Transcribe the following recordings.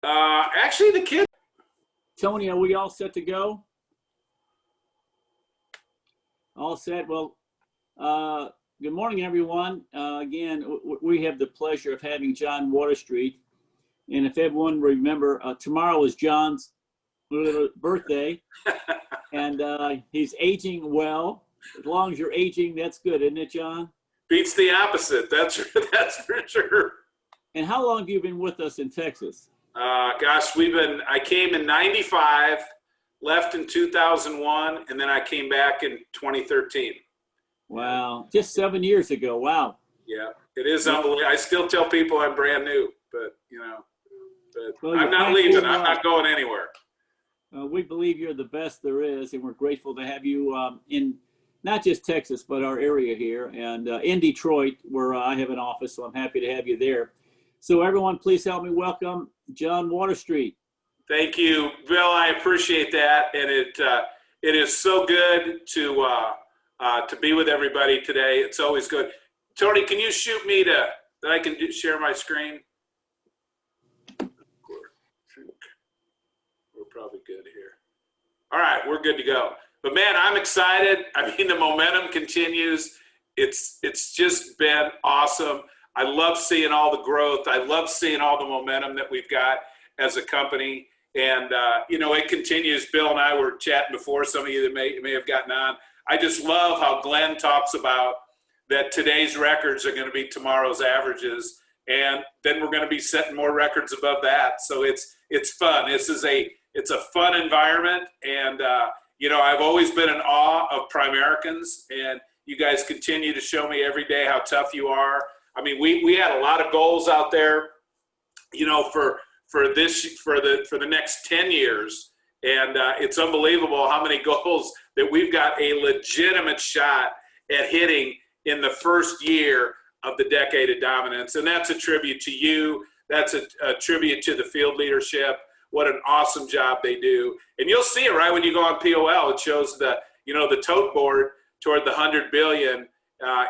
Actually, the kids. Toni, are we all set to go? All set. Well, good morning, everyone. Again, we have the pleasure of having John Waterstreet. And if everyone remember, tomorrow is John's birthday, and he's aging well. As long as you're aging, that's good, isn't it, John? Beats the opposite. That's for sure. And how long have you been with us in Texas? Gosh, I came in 95, left in 2001, and then I came back in 2013. Wow. Just 7 years ago. Wow. Yeah, it is unbelievable. I still tell people I'm brand new, but, well, I'm not leaving. I'm not going anywhere. We believe you're the best there is, and we're grateful to have you in not just Texas, but our area here, and in Detroit, where I have an office, so I'm happy to have you there. So everyone, please help me welcome John Waterstreet. Thank you, Bill. I appreciate that, and it is so good to be with everybody today. It's always good. Toni, can you shoot me that I can share my screen? We're probably good here. All right, we're good to go. But man, I'm excited. I mean, the momentum continues. It's just been awesome. I love seeing all the growth. I love seeing all the momentum that we've got as a company. And, it continues. Bill and I were chatting before, some of you that may have gotten on. I just love how Glenn talks about that today's records are going to be tomorrow's averages. And then we're going to be setting more records above that. So it's fun. It's a fun environment. And, I've always been in awe of Primericans, and you guys continue to show me every day how tough you are. I mean, we had a lot of goals out there, for the next 10 years. And it's unbelievable how many goals that we've got a legitimate shot at hitting in the first year of the decade of dominance. And that's a tribute to you. That's a tribute to the field leadership. What an awesome job they do. And you'll see it right when you go on POL. It shows the tote board toward the 100 billion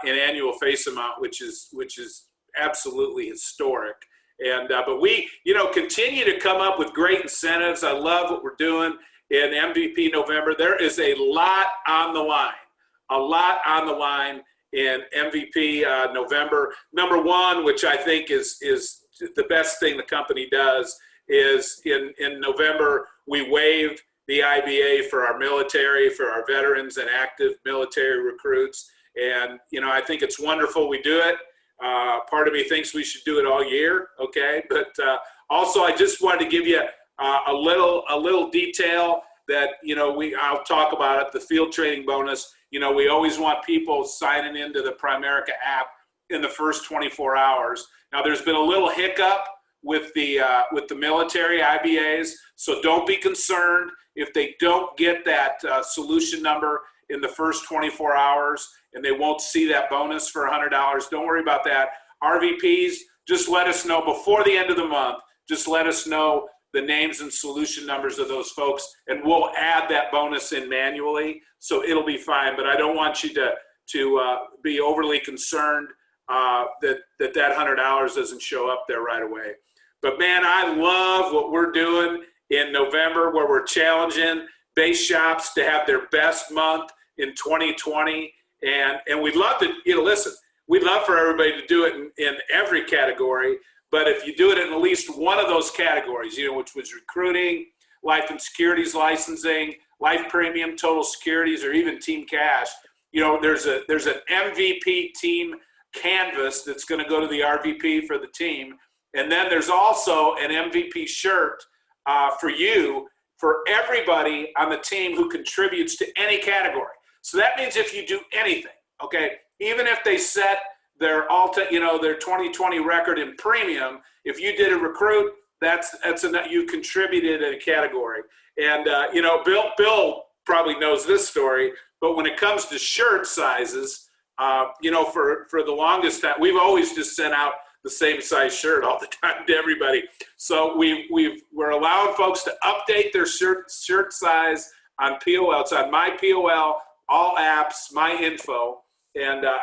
in annual face amount, which is absolutely historic. And but we continue to come up with great incentives. I love what we're doing in MVP November. There is a lot on the line in MVP November. Number one, which I think is the best thing the company does, is in November we waived the IBA for our military, for our veterans and active military recruits. And I think it's wonderful we do it. Part of me thinks we should do it all year, okay? But also, I just wanted to give you a little detail that I'll talk about it. The field training bonus. We always want people signing into the Primerica app in the first 24 hours. Now, there's been a little hiccup with the military IBAs, so don't be concerned if they don't get that solution number in the first 24 hours and they won't see that bonus for $100. Don't worry about that. RVPs, just let us know before the end of the month. Just let us know the names and solution numbers of those folks, and we'll add that bonus in manually, so it'll be fine. But I don't want you to be overly concerned that $100 doesn't show up there right away. But man, I love what we're doing in November, where we're challenging base shops to have their best month in 2020. And we'd love to, listen, we'd love for everybody to do it in every category. But if you do it in at least one of those categories, which was recruiting, life and securities licensing, life premium, total securities, or even team cash, there's an MVP team canvas that's going to go to the RVP for the team. And then there's also an MVP shirt for you, for everybody on the team who contributes to any category. So that means if you do anything, okay, even if they set their their 2020 record in premium, if you did a recruit, that's you contributed in a category. And Bill probably knows this story, but when it comes to shirt sizes, for the longest time, we've always just sent out the same size shirt all the time to everybody. So we're allowing folks to update their shirt size on POL. It's on my POL, all apps, my info. And the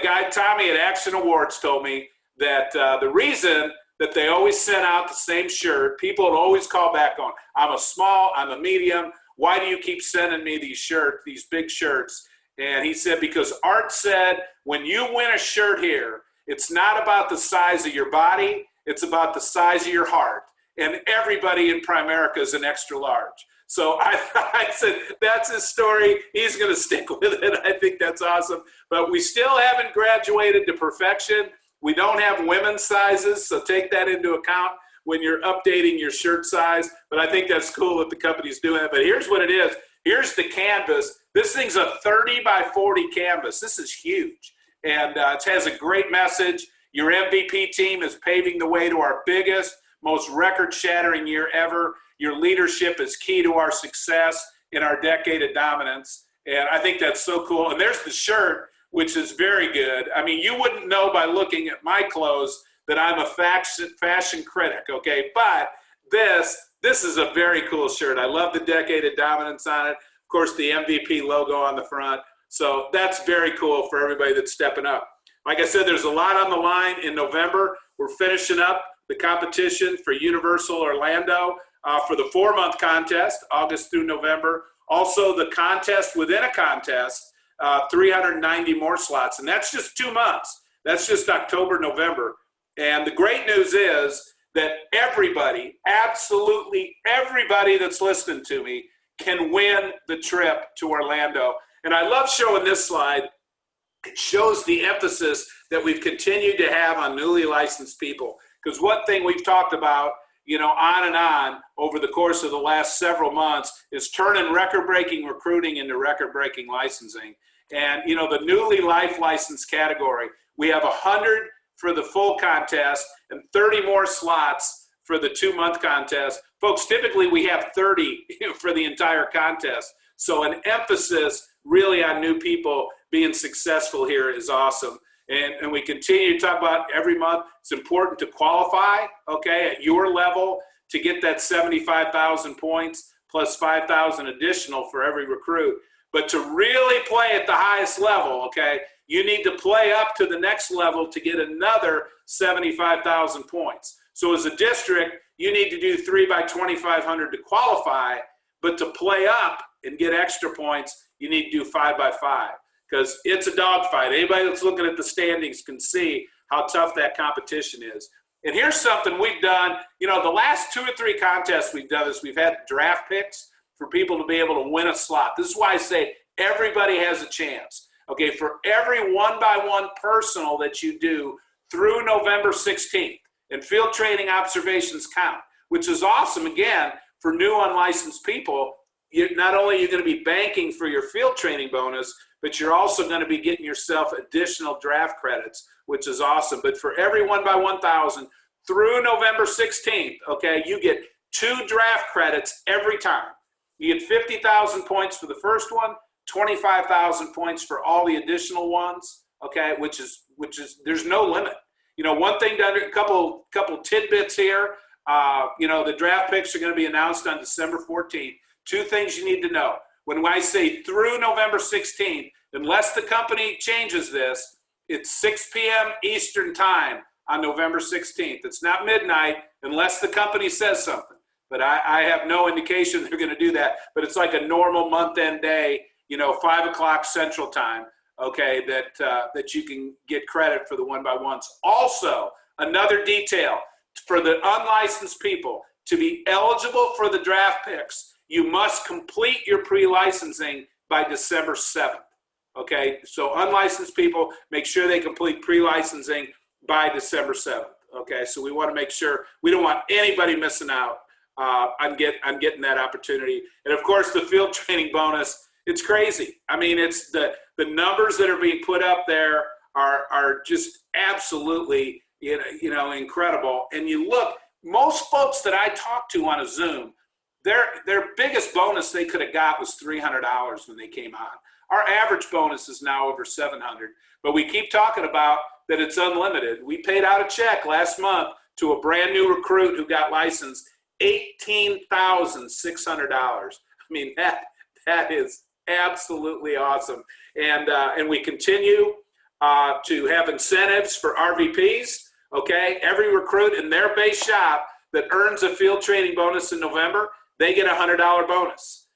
guy Tommy at Action Awards told me that the reason that they always sent out the same shirt. People would always call back on, I'm a small, I'm a medium. Why do you keep sending me these shirts, these big shirts? And he said, because Art said, when you win a shirt here, it's not about the size of your body, it's about the size of your heart. And everybody in Primerica is an extra large. So I said, that's his story. He's going to stick with it. I think that's awesome. But we still haven't graduated to perfection. We don't have women's sizes, so take that into account when you're updating your shirt size. But I think that's cool that the company's doing it. But here's what it is. Here's the canvas. This thing's a 30 by 40 canvas. This is huge. And it has a great message. Your MVP team is paving the way to our biggest, most record-shattering year ever. Your leadership is key to our success in our decade of dominance. And I think that's so cool. And there's the shirt, which is very good. I mean, you wouldn't know by looking at my clothes that I'm a fashion critic, okay? But this is a very cool shirt. I love the decade of dominance on it. Of course, the MVP logo on the front. So that's very cool for everybody that's stepping up. Like I said, there's a lot on the line in November. We're finishing up the competition for Universal Orlando for the 4-month contest, August through November. Also, the contest within a contest, 390 more slots. And that's just 2 months. That's just October, November. And the great news is that everybody, absolutely everybody that's listening to me can win the trip to Orlando. And I love showing this slide. It shows the emphasis that we've continued to have on newly licensed people. Because one thing we've talked about, on and on over the course of the last several months is turning record-breaking recruiting into record-breaking licensing. And, the newly life license category, we have 100 for the full contest and 30 more slots for the 2-month contest. Folks, typically we have 30 for the entire contest. So an emphasis really on new people being successful here is awesome. And we continue to talk about every month, it's important to qualify, okay, at your level to get that 75,000 points plus 5,000 additional for every recruit. But to really play at the highest level, okay, you need to play up to the next level to get another 75,000 points. So as a district, you need to do 3 by 2,500 to qualify, but to play up and get extra points, you need to do 5 by 5. Because it's a dogfight. Anybody that's looking at the standings can see how tough that competition is. And here's something we've done. The last 2 or 3 contests we've done is we've had draft picks for people to be able to win a slot. This is why I say everybody has a chance. Okay, for every 1-by-1 personal that you do through November 16th, and field training observations count, which is awesome, again, for new unlicensed people. Not only are you going to be banking for your field training bonus, but you're also going to be getting yourself additional draft credits, which is awesome. But for every 1-by-1,000 through November 16th, okay, you get 2 draft credits every time. You get 50,000 points for the first one, 25,000 points for all the additional ones, okay, which is there's no limit. One thing, a couple tidbits here. The draft picks are going to be announced on December 14th. 2 things you need to know. When I say through November 16th, unless the company changes this, it's 6 p.m. Eastern time on November 16th. It's not midnight unless the company says something. But I have no indication they're going to do that. But it's like a normal month-end day, 5 o'clock Central time, okay, that you can get credit for the 1-by-1s. Also, another detail, for the unlicensed people, to be eligible for the draft picks, you must complete your pre-licensing by December 7th, okay? So unlicensed people, make sure they complete pre-licensing by December 7th, okay? So we want to make sure, we don't want anybody missing out on getting that opportunity. And of course, the field training bonus, it's crazy. I mean, it's the numbers that are being put up there are just absolutely, incredible. And you look, most folks that I talk to on a Zoom, their biggest bonus they could have got was $300 when they came on. Our average bonus is now over $700, but we keep talking about that it's unlimited. We paid out a check last month to a brand new recruit who got licensed, $18,600. I mean, that is absolutely awesome. And we continue to have incentives for RVPs. okay? Every recruit in their base shop that earns a field training bonus in November, they get a $100 bonus.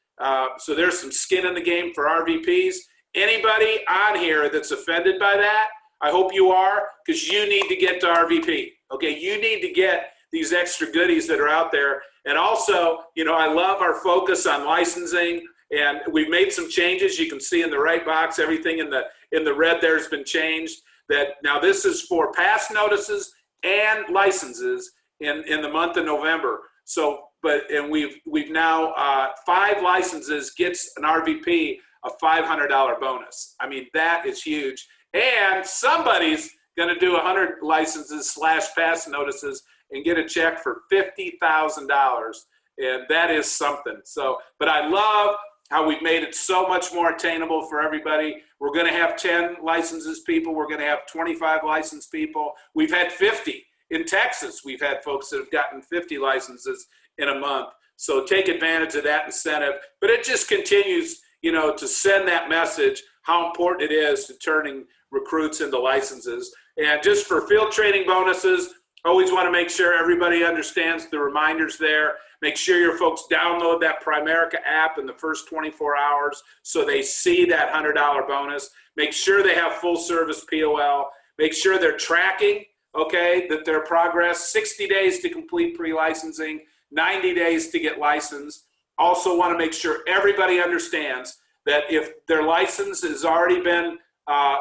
So there's some skin in the game for RVPs. Anybody on here that's offended by that, I hope you are, because you need to get to RVP, okay? You need to get these extra goodies that are out there. And also, you know, I love our focus on licensing, and we've made some changes. You can see in the right box, everything in the red there has been changed. That now this is for pass notices and licenses in the month of November. So, and we've now 5 licenses gets an RVP a $500 bonus. I mean, that is huge. And somebody's going to do 100 licenses / pass notices and get a check for $50,000. And that is something. So, but I love how we've made it so much more attainable for everybody. We're going to have 10 licenses people. We're going to have 25 licensed people. We've had 50. In Texas, we've had folks that have gotten 50 licenses in a month. So take advantage of that incentive. But it just continues, you know, to send that message how important it is to turning recruits into licenses. And just for field training bonuses, always want to make sure everybody understands the reminders there. Make sure your folks download that Primerica app in the first 24 hours so they see that $100 bonus. Make sure they have full service POL. Make sure they're tracking, okay, that their progress, 60 days to complete pre-licensing, 90 days to get licensed. Also want to make sure everybody understands that if their license has already been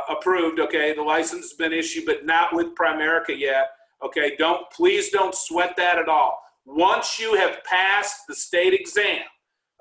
approved, okay, the license has been issued, but not with Primerica yet, okay, please don't sweat that at all. Once you have passed the state exam,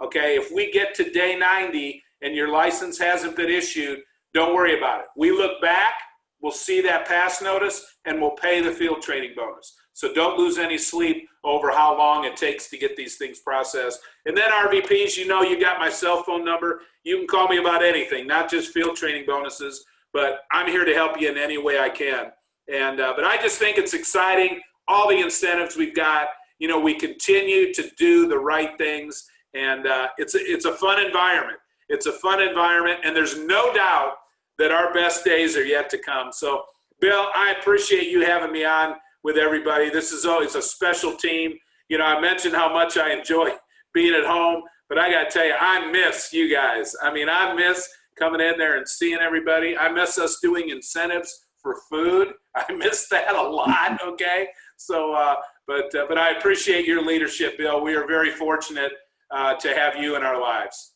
okay, if we get to day 90 and your license hasn't been issued, don't worry about it. We look back, we'll see that pass notice, and we'll pay the field training bonus. So don't lose any sleep over how long it takes to get these things processed. And then RVPs, you know, you got my cell phone number. You can call me about anything, not just field training bonuses, but I'm here to help you in any way I can. And but I just think it's exciting, all the incentives we've got. You know, we continue to do the right things, and it's a fun environment. It's a fun environment, and there's no doubt that our best days are yet to come. So, Bill, I appreciate you having me on with everybody. This is always a special team. You know, I mentioned how much I enjoy being at home, but I got to tell you, I miss you guys. I mean, I miss coming in there and seeing everybody. I miss us doing incentives for food. I miss that a lot, okay? So, but I appreciate your leadership, Bill. We are very fortunate to have you in our lives.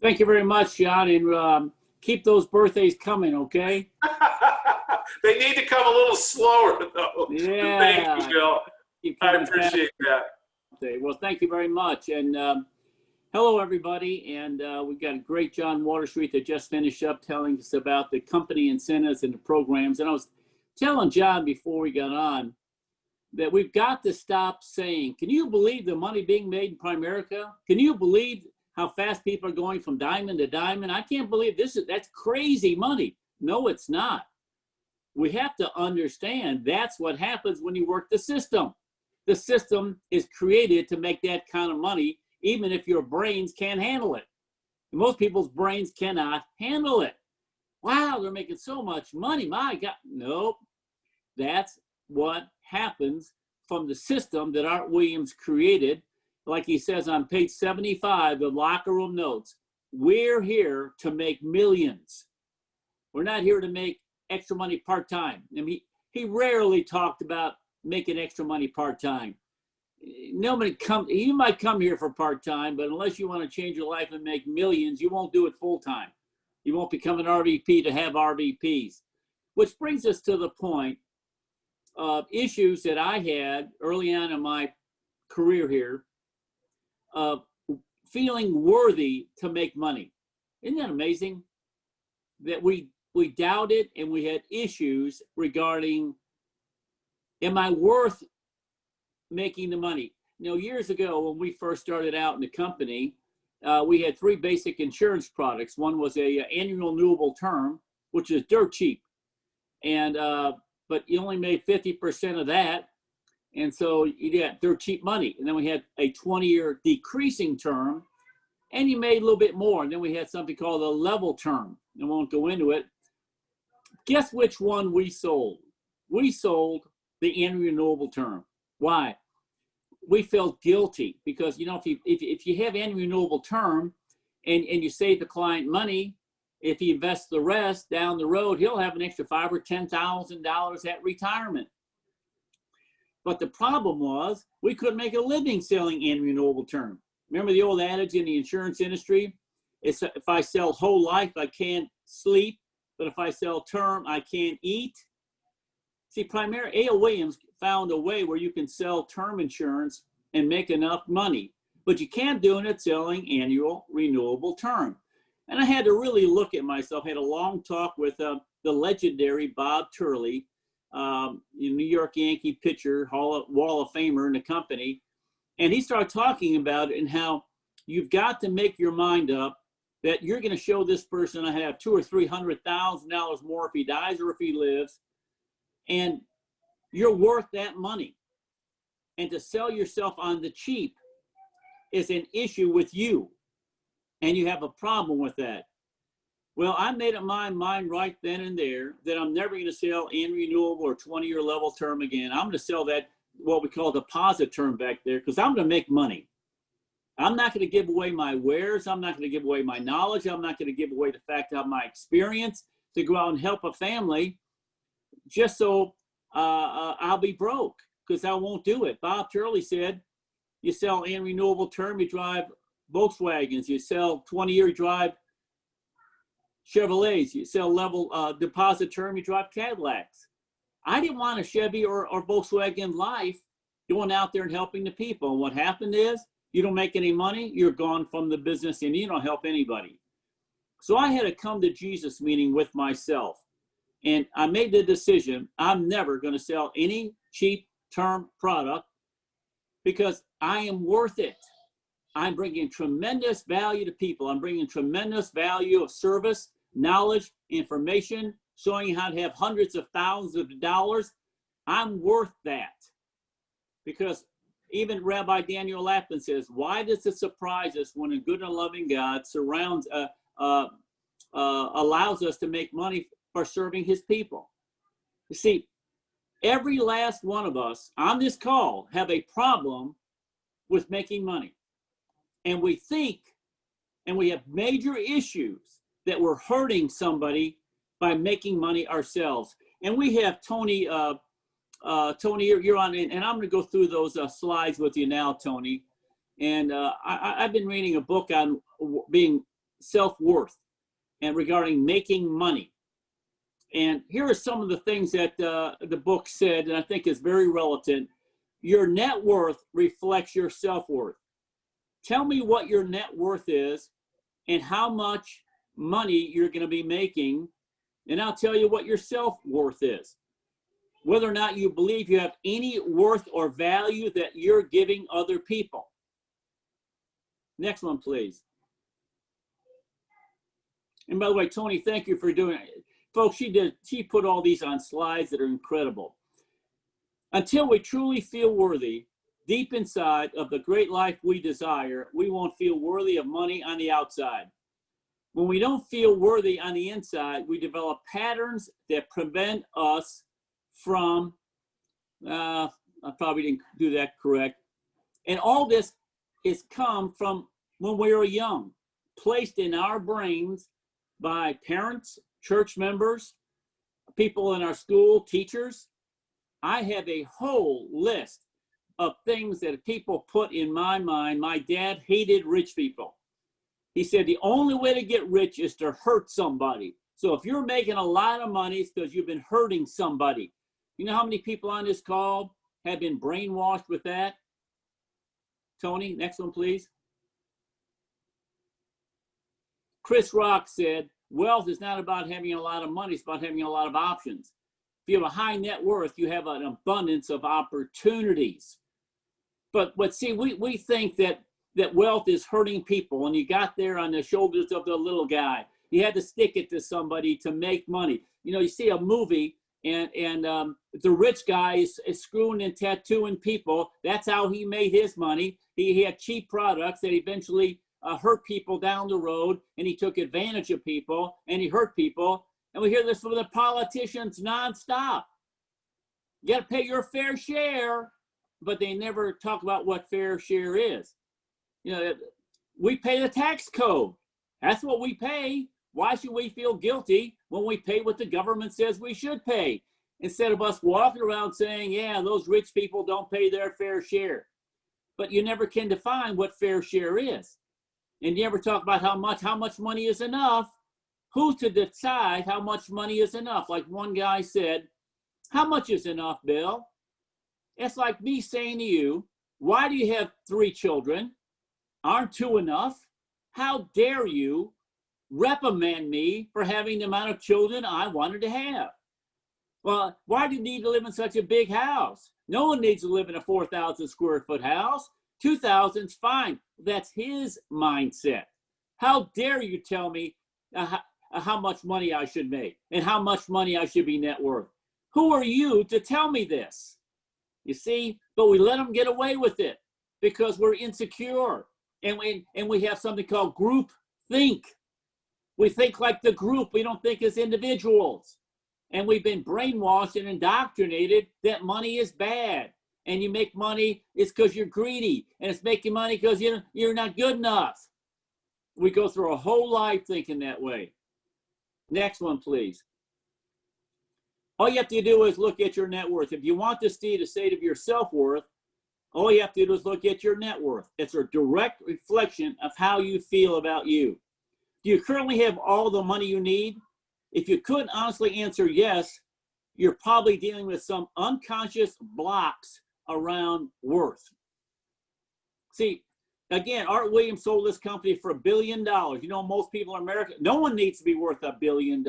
Thank you very much, John, and keep those birthdays coming, okay? They need to come a little slower, though. Yeah. Thank you, Bill. I appreciate that. Well, thank you very much. And hello, everybody. And we've got a great John Waterstreet that just finished up telling us about the company incentives and the programs. And I was telling John before we got on that we've got to stop saying, can you believe the money being made in Primerica? Can you believe how fast people are going from diamond to diamond? I can't believe that's crazy money. No, it's not. We have to understand that's what happens when you work the system. The system is created to make that kind of money, even if your brains can't handle it. Most people's brains cannot handle it. Wow, they're making so much money. My God. Nope. That's what happens from the system that Art Williams created. Like he says on page 75 of Locker Room Notes, we're here to make millions. We're not here to make extra money part-time. I mean, he rarely talked about making extra money part-time. Nobody you might come here for part-time, but unless you want to change your life and make millions, you won't do it full-time. You won't become an RVP to have RVPs. Which brings us to the point of issues that I had early on in my career here of feeling worthy to make money. Isn't that amazing? That we doubted and we had issues regarding, am I worth making the money? You know, years ago when we first started out in the company, we had 3 basic insurance products. One was a annual renewable term, which is dirt cheap. And, but you only made 50% of that. And so you got dirt cheap money. And then we had a 20-year decreasing term, and you made a little bit more. And then we had something called a level term. I won't go into it. Guess which one we sold? We sold the annual renewable term. Why? We felt guilty because, you know, if you have annual renewable term and you save the client money, if he invests the rest down the road, he'll have an extra $5,000 or $10,000 at retirement. But the problem was we couldn't make a living selling annual renewable term. Remember the old adage in the insurance industry? It's if I sell whole life, I can't sleep. But if I sell term, I can't eat. See, A.L. Williams found a way where you can sell term insurance and make enough money, but you can't do it selling annual renewable term. And I had to really look at myself. I had a long talk with the legendary Bob Turley, New York Yankee pitcher, Wall of Famer in the company. And he started talking about it and how you've got to make your mind up that you're going to show this person I have $200,000 or $300,000 more if he dies or if he lives. And you're worth that money. And to sell yourself on the cheap is an issue with you. And you have a problem with that. Well, I made up my mind right then and there that I'm never going to sell annual renewable or 20-year level term again. I'm going to sell that, what we call deposit term back there, because I'm going to make money. I'm not going to give away my wares. I'm not going to give away my knowledge. I'm not going to give away the fact of my experience to go out and help a family just so I'll be broke, because I won't do it. Bob Turley said, you sell annual renewable term, you drive Volkswagens. You sell 20-year, you drive Chevrolets. You sell level deposit term, you drive Cadillacs. I didn't want a Chevy or Volkswagen life going out there and helping the people. And what happened is, you don't make any money, you're gone from the business, and you don't help anybody. So I had a come to Jesus meeting with myself. And I made the decision, I'm never going to sell any cheap term product because I am worth it. I'm bringing tremendous value to people. I'm bringing tremendous value of service, knowledge, information, showing you how to have hundreds of thousands of dollars. I'm worth that. Because even Rabbi Daniel Lapin says, why does it surprise us when a good and loving God allows us to make money for serving his people? You see, every last one of us on this call have a problem with making money. And we think, and we have major issues that we're hurting somebody by making money ourselves. And we have Toni, Toni, you're on, and I'm going to go through those slides with you now, Toni. And I've been reading a book on being self-worth and regarding making money. And here are some of the things that the book said, and I think is very relevant. Your net worth reflects your self-worth. Tell me what your net worth is and how much money you're going to be making, and I'll tell you what your self-worth is. Whether or not you believe you have any worth or value that you're giving other people. Next one, please. And by the way, Toni, thank you for doing it. Folks, she put all these on slides that are incredible. Until we truly feel worthy, deep inside of the great life we desire, we won't feel worthy of money on the outside. When we don't feel worthy on the inside, we develop patterns that prevent us from, I probably didn't do that correct. And all this is come from when we were young, placed in our brains by parents, church members, people in our school, teachers. I have a whole list of things that people put in my mind. My dad hated rich people. He said the only way to get rich is to hurt somebody. So if you're making a lot of money, it's because you've been hurting somebody. You know how many people on this call have been brainwashed with that? Toni, next one, please. Chris Rock said, wealth is not about having a lot of money, it's about having a lot of options. If you have a high net worth, you have an abundance of opportunities. But see, we think that wealth is hurting people, and you got there on the shoulders of the little guy. You had to stick it to somebody to make money. You know, you see a movie, and the rich guy is screwing and tattooing people. That's how he made his money. He had cheap products that eventually hurt people down the road, and he took advantage of people, and he hurt people. And we hear this from the politicians nonstop. You got to pay your fair share, but they never talk about what fair share is. You know, we pay the tax code. That's what we pay. Why should we feel guilty when we pay what the government says we should pay? Instead of us walking around saying, yeah, those rich people don't pay their fair share. But you never can define what fair share is. And you never talk about how much money is enough. Who's to decide how much money is enough? Like one guy said, how much is enough, Bill? It's like me saying to you, why do you have 3 children? Aren't 2 enough? How dare you reprimand me for having the amount of children I wanted to have? Well, why do you need to live in such a big house? No one needs to live in a 4,000 square foot house. 2,000's fine. That's his mindset. How dare you tell me how much money I should make and how much money I should be net worth? Who are you to tell me this? You see, but we let them get away with it because we're insecure, and we have something called group think. We think like the group. We don't think as individuals. And we've been brainwashed and indoctrinated that money is bad. And you make money, it's because you're greedy. And it's making money because you're not good enough. We go through a whole life thinking that way. Next one, please. All you have to do is look at your net worth. If you want to see the state of your self-worth, all you have to do is look at your net worth. It's a direct reflection of how you feel about you. Do you currently have all the money you need? If you couldn't honestly answer yes, you're probably dealing with some unconscious blocks around worth. See, again, Art Williams sold this company for $1 billion. You know, most people in America, no one needs to be worth $1 billion.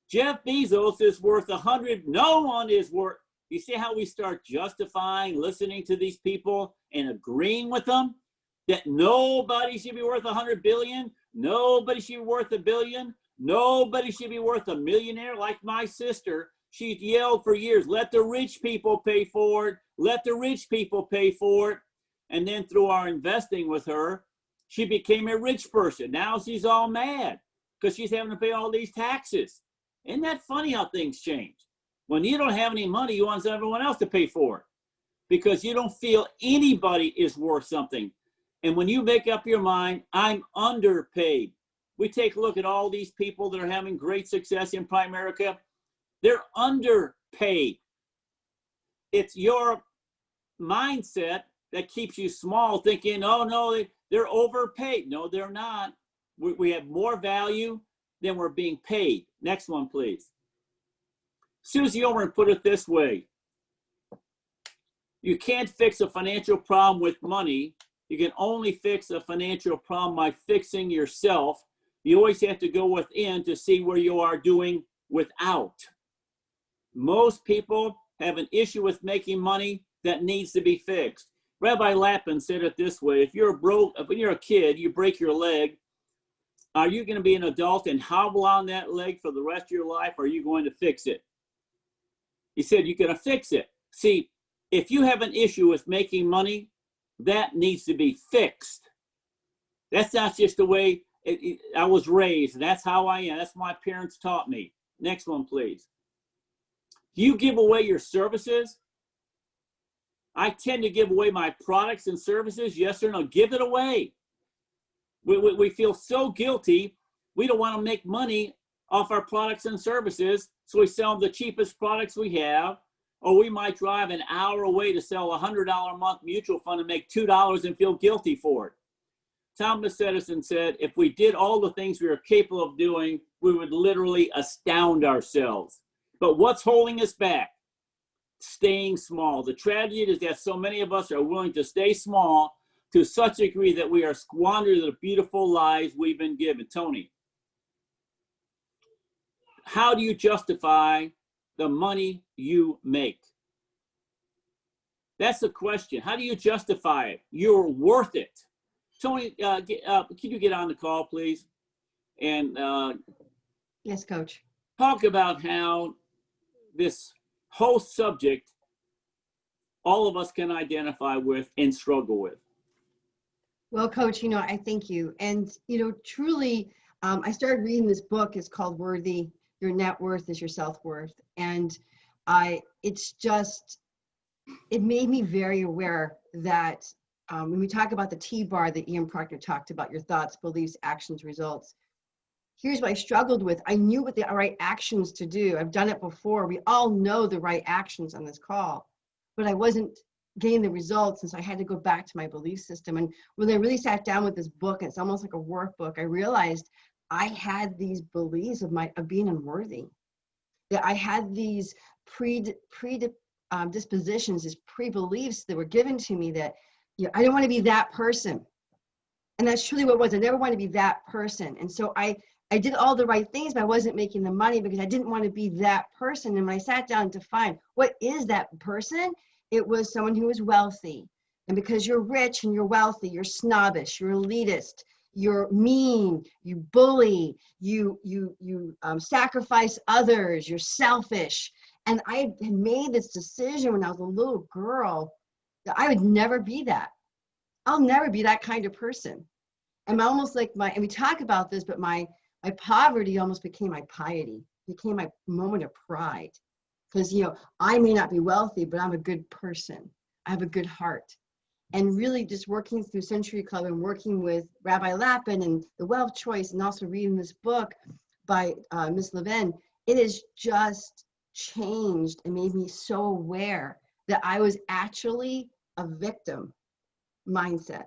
Jeff Bezos is worth 100. No one is worth. You see how we start justifying listening to these people and agreeing with them that nobody should be worth 100 billion. Nobody should be worth $1 billion. Nobody should be worth a millionaire like my sister. She yelled for years, let the rich people pay for it. Let the rich people pay for it. And then through our investing with her, she became a rich person. Now she's all mad because she's having to pay all these taxes. Isn't that funny how things change? When you don't have any money, you want everyone else to pay for it because you don't feel anybody is worth something. And when you make up your mind, I'm underpaid. We take a look at all these people that are having great success in Primerica. They're underpaid. It's your mindset that keeps you small, thinking, oh, no, they're overpaid. No, they're not. We have more value than we're being paid. Next one, please. Susie Orender put it this way. You can't fix a financial problem with money. You can only fix a financial problem by fixing yourself. You always have to go within to see where you are doing without. Most people have an issue with making money that needs to be fixed. Rabbi Lapin said it this way: if when you're a kid, you break your leg, are you going to be an adult and hobble on that leg for the rest of your life, or are you going to fix it? He said you're going to fix it. See, if you have an issue with making money, that needs to be fixed. That's not just the way I was raised. That's how I am. That's what my parents taught me. Next one, please. Do you give away your services? I tend to give away my products and services. Yes or no? Give it away. We feel so guilty. We don't want to make money off our products and services, so we sell them the cheapest products we have, or we might drive an hour away to sell a $100 a month mutual fund and make $2 and feel guilty for it. Thomas Edison said, if we did all the things we are capable of doing, we would literally astound ourselves. But what's holding us back? Staying small. The tragedy is that so many of us are willing to stay small to such a degree that we are squandering the beautiful lives we've been given. Toni, how do you justify the money you make? That's the question. How do you justify it? You're worth it. Toni, can you get on the call, please? And yes, Coach. Talk about how this whole subject all of us can identify with and struggle with. Well, Coach, I thank you. And, truly, I started reading this book. It's called Worthy. Your net worth is your self-worth. And it made me very aware that when we talk about the T-bar that Ian Proctor talked about, your thoughts, beliefs, actions, results, here's what I struggled with. I knew what the right actions to do. I've done it before. We all know the right actions on this call, but I wasn't getting the results. And so I had to go back to my belief system. And when I really sat down with this book, it's almost like a workbook, I realized I had these beliefs of being unworthy, that I had these dispositions, these pre-beliefs that were given to me that, I don't want to be that person. And that's truly what it was. I never wanted to be that person. And so I did all the right things, but I wasn't making the money because I didn't want to be that person. And when I sat down to find what is that person, it was someone who was wealthy. And because you're rich and you're wealthy, you're snobbish, you're elitist, you're mean, you bully, you sacrifice others, you're selfish. And I had made this decision when I was a little girl that I would never be that. I'll never be that kind of person. I'm almost like and we talk about this, but my poverty almost became my piety, became my moment of pride. Because, I may not be wealthy, but I'm a good person. I have a good heart. And really just working through Century Club and working with Rabbi Lapin and the Wealth Choice, and also reading this book by Miss Levin, it has just changed and made me so aware that I was actually a victim mindset.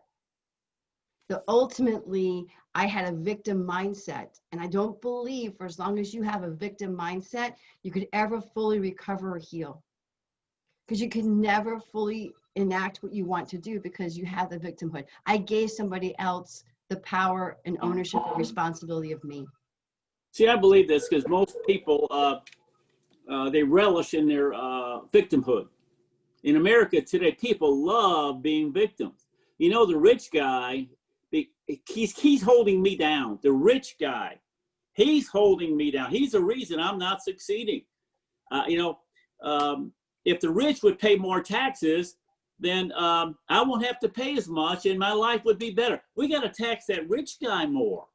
That ultimately I had a victim mindset. And I don't believe for as long as you have a victim mindset, you could ever fully recover or heal. Because you can never fully enact what you want to do because you have the victimhood. I gave somebody else the power and ownership and responsibility of me. See, I believe this because most people, they relish in their victimhood. In America today, people love being victims. The rich guy, he's holding me down. The rich guy, he's holding me down. He's the reason I'm not succeeding. If the rich would pay more taxes, then I won't have to pay as much and my life would be better. We got to tax that rich guy more.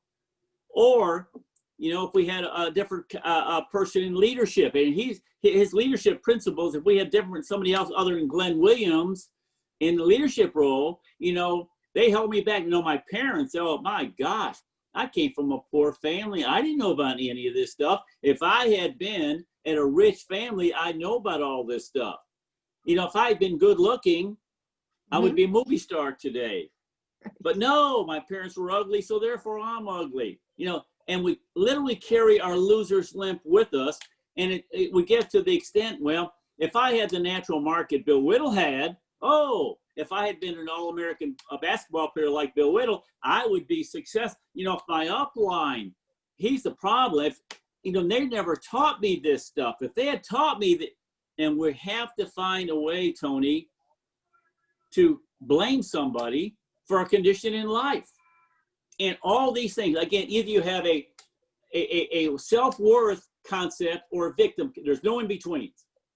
Or, if we had a different person in leadership and his leadership principles, if we had somebody else other than Glenn Williams in the leadership role, they held me back. My parents, oh my gosh, I came from a poor family. I didn't know about any of this stuff. If I had been in a rich family, I know about all this stuff. If I had been good looking, I would be a movie star today. But no, my parents were ugly, so therefore I'm ugly. And we literally carry our loser's limp with us. And we get to the extent, well, if I had the natural market Bill Whittle had, if I had been an All-American basketball player like Bill Whittle, I would be successful. If my upline, he's the problem. If, they never taught me this stuff. If they had taught me that, and we have to find a way, Toni, to blame somebody for a condition in life. And all these things, again, either you have a self-worth concept or a victim. There's no in between.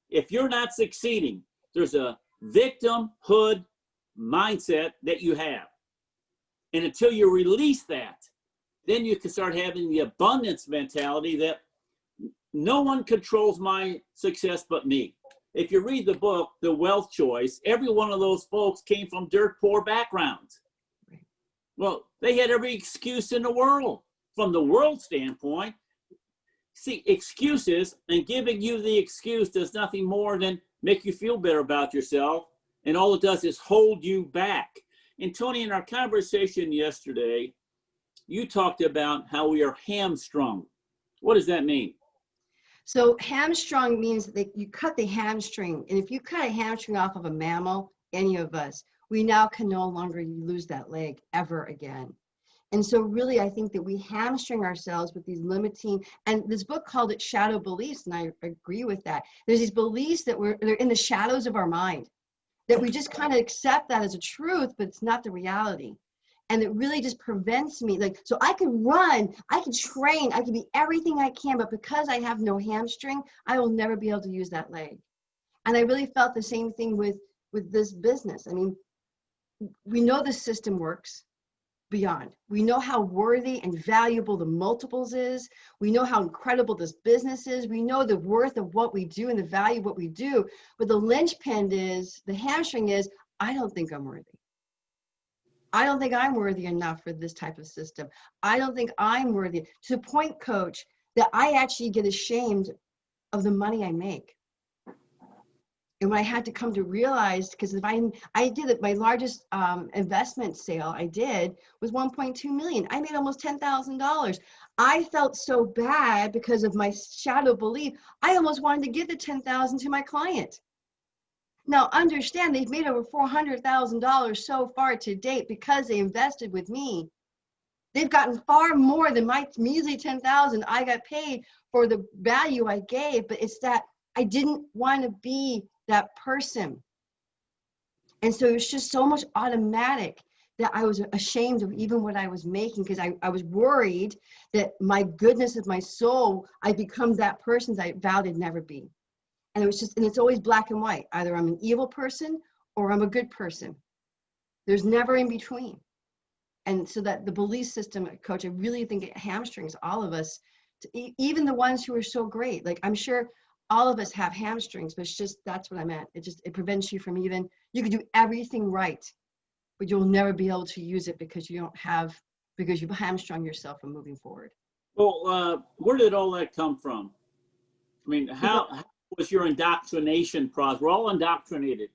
If you're not succeeding, there's a victimhood mindset that you have. And until you release that, then you can start having the abundance mentality that no one controls my success but me. If you read the book, The Wealth Choice, every one of those folks came from dirt poor backgrounds. Well, they had every excuse in the world. From the world standpoint, see, excuses and giving you the excuse does nothing more than make you feel better about yourself. And all it does is hold you back. And Toni, in our conversation yesterday, you talked about how we are hamstrung. What does that mean? So hamstrung means that you cut the hamstring. And if you cut a hamstring off of a mammal, any of us, we now can no longer lose that leg ever again. And so really, I think that we hamstring ourselves with these limiting, and this book called it shadow beliefs, and I agree with that. There's these beliefs that they're in the shadows of our mind, that we just kind of accept that as a truth, but it's not the reality. And it really just prevents me, so I can run, I can train, I can be everything I can, but because I have no hamstring, I will never be able to use that leg. And I really felt the same thing with this business. I mean, we know the system works. beyond. We know how worthy and valuable the multiples is. We know how incredible this business is. We know the worth of what we do and the value of what we do. But the linchpin is, the hamstring is, I don't think I'm worthy. I don't think I'm worthy enough for this type of system. I don't think I'm worthy, to the point, coach, that I actually get ashamed of the money I make. And when I had to come to realize, because if I did it, my largest investment sale I did was 1.2 million. I made almost $10,000. I felt so bad because of my shadow belief. I almost wanted to give the 10,000 to my client. Now understand, they've made over $400,000 so far to date because they invested with me. They've gotten far more than my measly 10,000 I got paid for the value I gave, but it's that I didn't want to be that person. And so it was just so much automatic that I was ashamed of even what I was making, because I was worried that my goodness of my soul, I become that person that I vowed I'd never be. And it was just, and it's always black and white. Either I'm an evil person or I'm a good person. There's never in between. And so that the belief system, coach, I really think it hamstrings all of us, even the ones who are so great. Like, I'm sure all of us have hamstrings, but it's just, that's what I meant. It prevents you from even, you can do everything right, but you'll never be able to use it because you've hamstrung yourself from moving forward. Well, where did all that come from? I mean, how was your indoctrination process? We're all indoctrinated,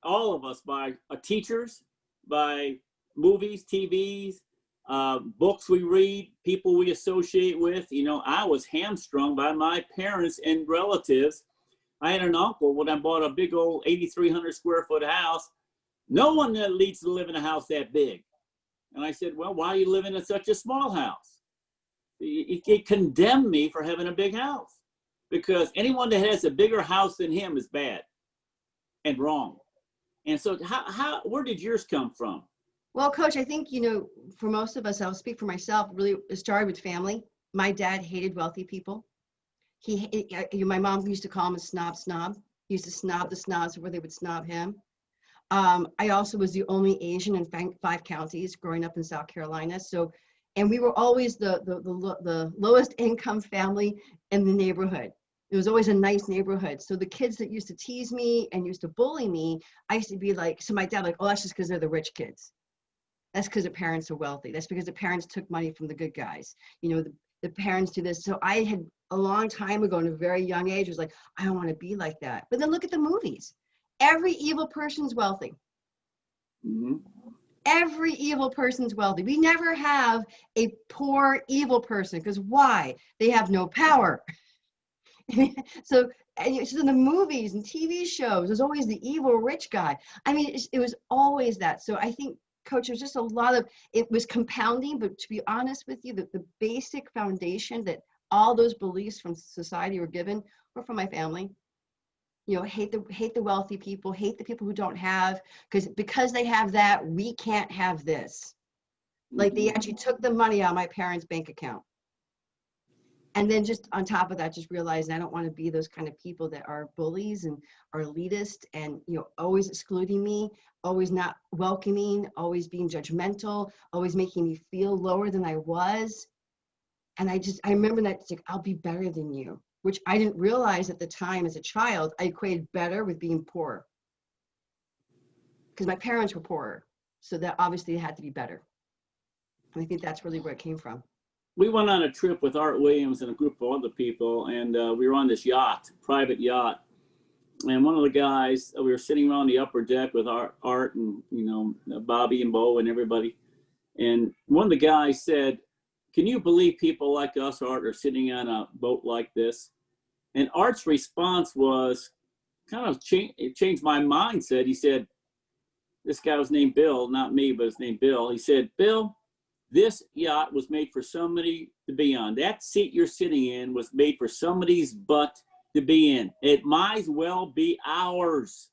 all of us, by teachers, by movies, TVs, books we read, people we associate with. You know, I was hamstrung by my parents and relatives. I had an uncle when I bought a big old 8,300 square foot house. No one that needs to live in a house that big. And I said, well, why are you living in such a small house? It condemned me for having a big house, because anyone that has a bigger house than him is bad and wrong. And so where did yours come from? Well, coach, I think, you know, for most of us, I'll speak for myself, really it started with family. My dad hated wealthy people. My mom used to call him a snob. He used to snob the snobs where they would snob him. I also was the only Asian in 5 counties growing up in South Carolina. So, and we were always the lowest income family in the neighborhood. It was always a nice neighborhood. So the kids that used to tease me and used to bully me, I used to be like, so my dad like, oh, that's just because they're the rich kids. That's because the parents are wealthy. That's because the parents took money from the good guys. You know, the parents do this. So I had a long time ago, in a very young age, was like, I don't want to be like that. But then look at the movies. Every evil person's wealthy. Mm-hmm. Every evil person's wealthy. We never have a poor evil person, because why? They have no power. So in the movies and TV shows, there's always the evil rich guy. I mean, it was always that. So I think, coach, there's just a lot of, it was compounding, but to be honest with you, the basic foundation that all those beliefs from society were given were from my family. You know, hate the wealthy people, hate the people who don't have, because they have that, we can't have this. Like, they actually took the money out of my parents' bank account. And then just on top of that, just realizing I don't want to be those kind of people that are bullies and are elitist and, you know, always excluding me, always not welcoming, always being judgmental, always making me feel lower than I was. And I remember that it's like, I'll be better than you, which I didn't realize at the time as a child. I equated better with being poor, because my parents were poorer. So that obviously had to be better. And I think that's really where it came from. We went on a trip with Art Williams and a group of other people, and we were on this yacht, private yacht. And one of the guys, we were sitting around the upper deck with Art and, you know, Bobby and Bo and everybody. And one of the guys said, can you believe people like us, Art, are sitting on a boat like this? And Art's response was kind of it changed my mindset. He said, this guy was named Bill, not me, but his name Bill. He said, Bill, this yacht was made for somebody to be on. That seat you're sitting in was made for somebody's butt to be in. It might as well be ours.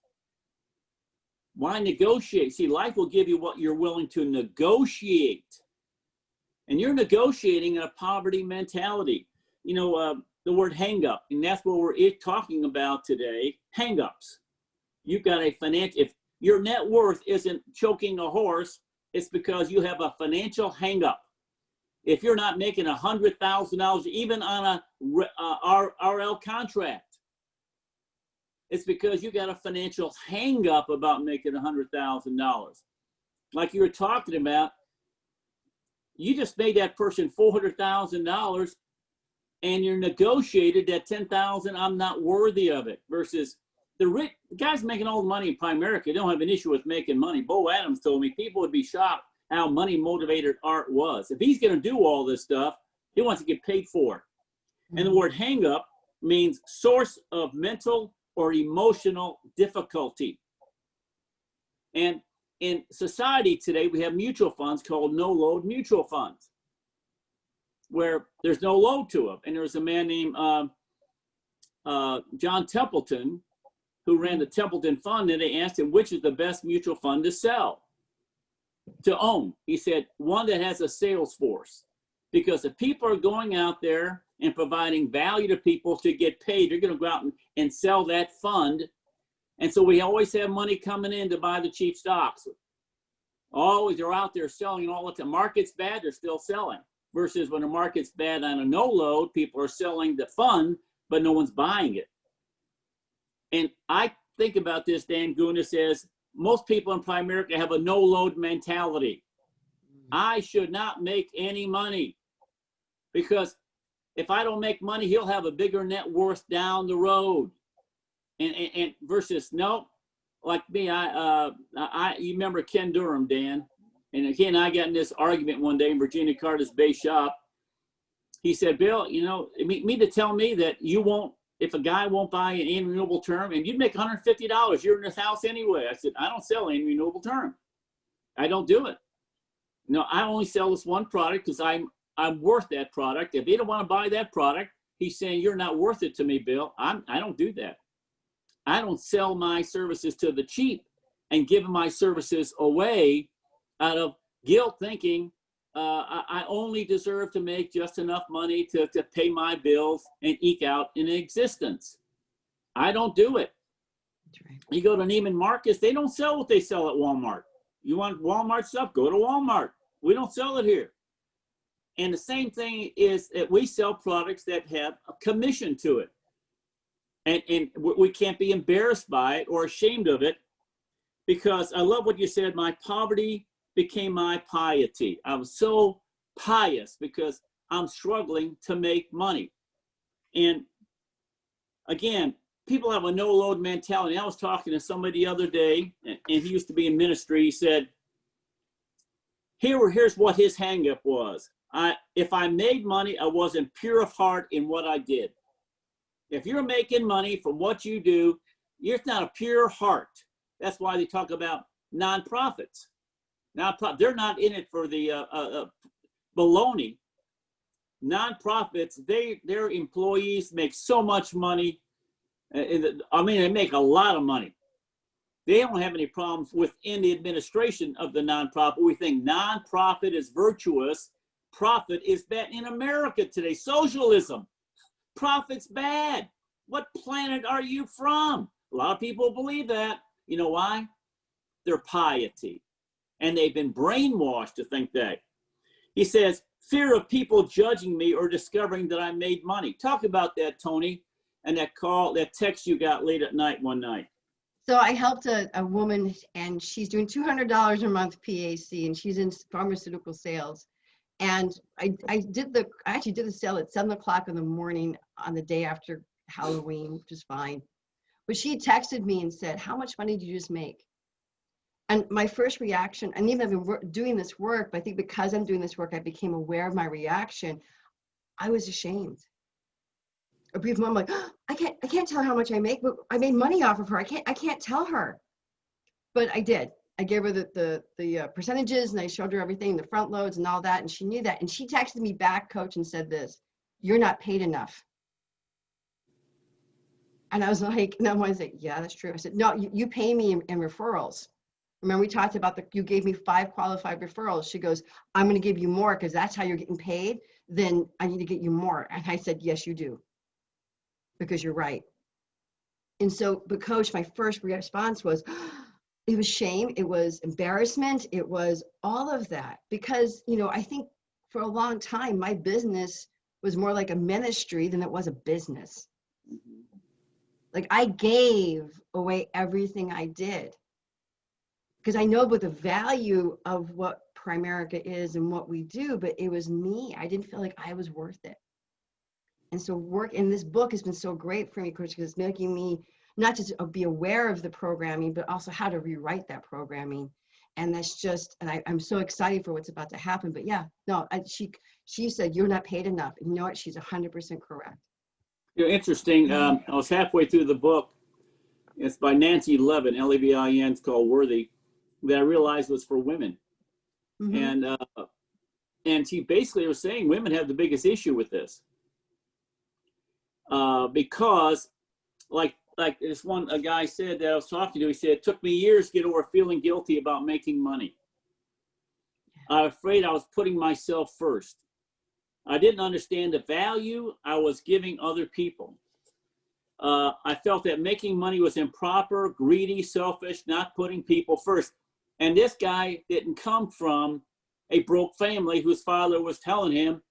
Why negotiate? See, life will give you what you're willing to negotiate. And you're negotiating in a poverty mentality. You know, the word hang up, and that's what we're talking about today, hang ups. You've got a financial, if your net worth isn't choking a horse, it's because you have a financial hang-up. If you're not making $100,000 even on a RL contract, it's because you got a financial hang-up about making $100,000. Like you were talking about, you just made that person $400,000 and you're negotiated that $10,000, I'm not worthy of it, versus the guys making all the money in Primerica don't have an issue with making money. Bo Adams told me people would be shocked how money motivated Art was. If he's going to do all this stuff, he wants to get paid for it. And the word hang up means source of mental or emotional difficulty. And in society today, we have mutual funds called no-load mutual funds, where there's no load to them. And there's a man named John Templeton, who ran the Templeton Fund, and they asked him, which is the best mutual fund to sell, to own? He said, one that has a sales force. Because if people are going out there and providing value to people to get paid, they're going to go out and sell that fund. And so we always have money coming in to buy the cheap stocks. Always, they're out there selling all the time. Market's bad, they're still selling. Versus when the market's bad on a no load, people are selling the fund, but no one's buying it. And I think about this, Dan Guna says, most people in Primerica have a no-load mentality. I should not make any money, because if I don't make money, he'll have a bigger net worth down the road. And versus, no, like me, you remember Ken Durham, Dan? And again, I got in this argument one day in Virginia Carter's base shop. He said, Bill, you know, me to tell me that you won't, if a guy won't buy an annual renewable term and you'd make $150, you're in this house anyway. I said, I don't sell annual renewable term. I don't do it. No, I only sell this one product because I'm worth that product. If they don't want to buy that product, he's saying, you're not worth it to me, Bill. I don't do that. I don't sell my services to the cheap and give my services away out of guilt, thinking I only deserve to make just enough money to pay my bills and eke out an existence. I don't do it. That's right. You go to Neiman Marcus, they don't sell what they sell at Walmart. You want Walmart stuff, go to Walmart. We don't sell it here. And the same thing is that we sell products that have a commission to it. And we can't be embarrassed by it or ashamed of it, because I love what you said, my poverty became my piety. I was so pious because I'm struggling to make money. And again, people have a no-load mentality. I was talking to somebody the other day, and he used to be in ministry. He said, here's what his hang-up was. If I made money, I wasn't pure of heart in what I did. If you're making money from what you do, you're not a pure heart. That's why they talk about nonprofits. They're not in it for the baloney. Nonprofits, their employees make so much money. I mean, they make a lot of money. They don't have any problems within the administration of the nonprofit. We think nonprofit is virtuous. Profit is bad. In America today, socialism, profit's bad. What planet are you from? A lot of people believe that. You know why? Their piety. And they've been brainwashed to think that. He says, fear of people judging me or discovering that I made money. Talk about that, Toni, and that text you got late at night one night. So I helped a woman, and she's doing $200 a month PAC, and she's in pharmaceutical sales. And I actually did the sale at 7 o'clock in the morning on the day after Halloween, which is fine. But she texted me and said, how much money did you just make? And my first reaction, and even I've been doing this work, but I think because I'm doing this work, I became aware of my reaction. I was ashamed. Or people, I'm like, oh, I can't tell her how much I make, but I made money off of her. I can't tell her. But I did. I gave her the percentages, and I showed her everything, the front loads and all that, and she knew that. And she texted me back, Coach, and said this, you're not paid enough. And I was like, and I was like, yeah, that's true. I said, no, you pay me in referrals. Remember, we talked about you gave me 5 qualified referrals. She goes, I'm going to give you more because that's how you're getting paid. Then I need to get you more. And I said, yes, you do. Because you're right. And so, but Coach, my first response was, it was shame, it was embarrassment, it was all of that. Because, you know, I think for a long time, my business was more like a ministry than it was a business. Like I gave away everything I did because I know about the value of what Primerica is and what we do, but it was me. I didn't feel like I was worth it. And so work in this book has been so great for me, because it's making me not just be aware of the programming, but also how to rewrite that programming. And that's just, and I'm so excited for what's about to happen. But yeah, no, she said, you're not paid enough. And you know what? She's 100% correct. You know, interesting. I was halfway through the book. It's by Nancy Levin, Levin. It's called Worthy, that I realized was for women. Mm-hmm. And she basically was saying women have the biggest issue with this. Because like this a guy said that I was talking to, he said, it took me years to get over feeling guilty about making money. I was afraid I was putting myself first. I didn't understand the value I was giving other people. I felt that making money was improper, greedy, selfish, not putting people first. And this guy didn't come from a broke family whose father was telling him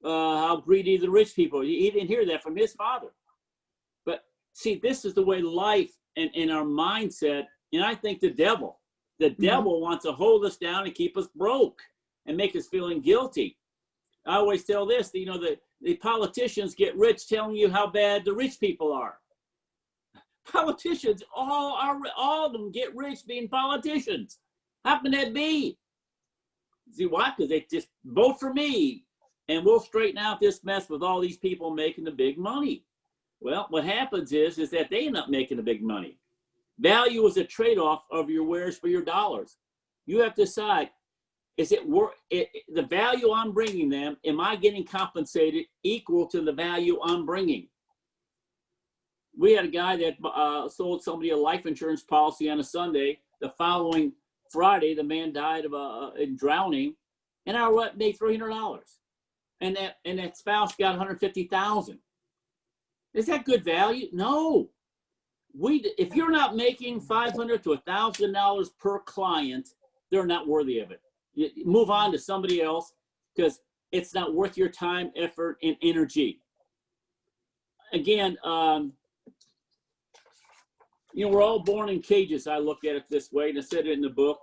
how greedy the rich people. He didn't hear that from his father. But see, this is the way life and our mindset, and I think the devil wants to hold us down and keep us broke and make us feeling guilty. I always tell this, you know, the politicians get rich telling you how bad the rich people are. Politicians, all of them get rich being politicians. How can that be? See why? Because they just vote for me, and we'll straighten out this mess with all these people making the big money. Well, what happens is that they end up making the big money. Value is a trade-off of your wares for your dollars. You have to decide, is it worth the value I'm bringing them? Am I getting compensated equal to the value I'm bringing? We had a guy that sold somebody a life insurance policy on a Sunday. The following Friday, the man died of drowning, and I made $300, and that spouse got $150,000. Is that good value? No. If you're not making $500 to $1,000 per client, they're not worthy of it. You move on to somebody else, because it's not worth your time, effort, and energy. Again, you know, we're all born in cages. I look at it this way, and I said it in the book.